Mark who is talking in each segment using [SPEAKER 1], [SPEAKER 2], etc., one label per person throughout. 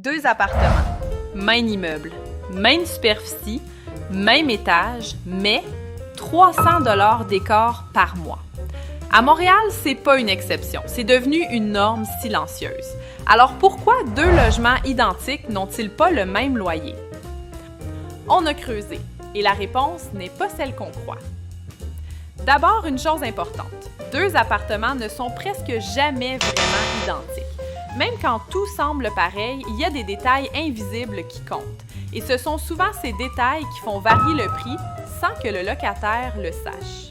[SPEAKER 1] Deux appartements, même immeuble, même superficie, même étage, mais 300 $ d'écart par mois. À Montréal, c'est pas une exception, c'est devenu une norme silencieuse. Alors pourquoi deux logements identiques n'ont-ils pas le même loyer? On a creusé, et la réponse n'est pas celle qu'on croit. D'abord, une chose importante, deux appartements ne sont presque jamais vraiment identiques. Même quand tout semble pareil, il y a des détails invisibles qui comptent. Et ce sont souvent ces détails qui font varier le prix sans que le locataire le sache.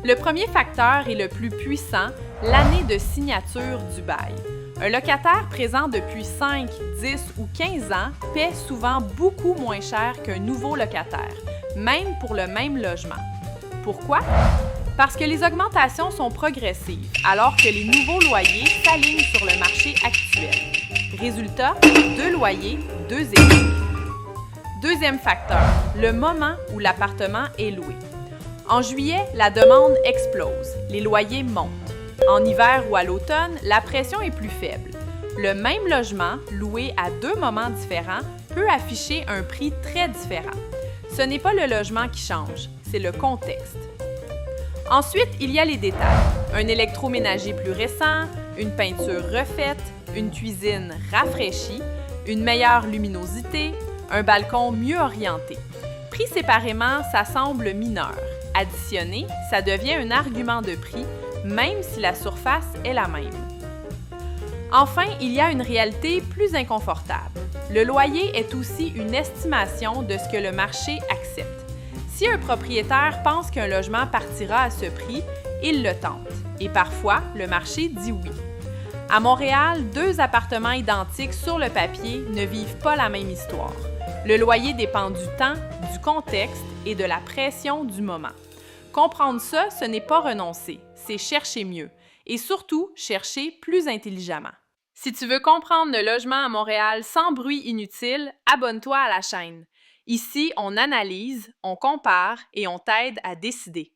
[SPEAKER 1] Le premier facteur est le plus puissant, l'année de signature du bail. Un locataire présent depuis 5, 10 ou 15 ans paie souvent beaucoup moins cher qu'un nouveau locataire, même pour le même logement. Pourquoi? Parce que les augmentations sont progressives, alors que les nouveaux loyers s'alignent sur le marché actuel. Résultat, deux loyers, deux équipes. Deuxième facteur, le moment où l'appartement est loué. En juillet, la demande explose, les loyers montent. En hiver ou à l'automne, la pression est plus faible. Le même logement, loué à deux moments différents, peut afficher un prix très différent. Ce n'est pas le logement qui change, c'est le contexte. Ensuite, il y a les détails. Un électroménager plus récent, une peinture refaite, une cuisine rafraîchie, une meilleure luminosité, un balcon mieux orienté. Pris séparément, ça semble mineur. Additionné, ça devient un argument de prix, même si la surface est la même. Enfin, il y a une réalité plus inconfortable. Le loyer est aussi une estimation de ce que le marché accepte. Si un propriétaire pense qu'un logement partira à ce prix, il le tente. Et parfois, le marché dit oui. À Montréal, deux appartements identiques sur le papier ne vivent pas la même histoire. Le loyer dépend du temps, du contexte et de la pression du moment. Comprendre ça, ce n'est pas renoncer, c'est chercher mieux. Et surtout, chercher plus intelligemment. Si tu veux comprendre le logement à Montréal sans bruit inutile, abonne-toi à la chaîne. Ici, on analyse, on compare et on t'aide à décider.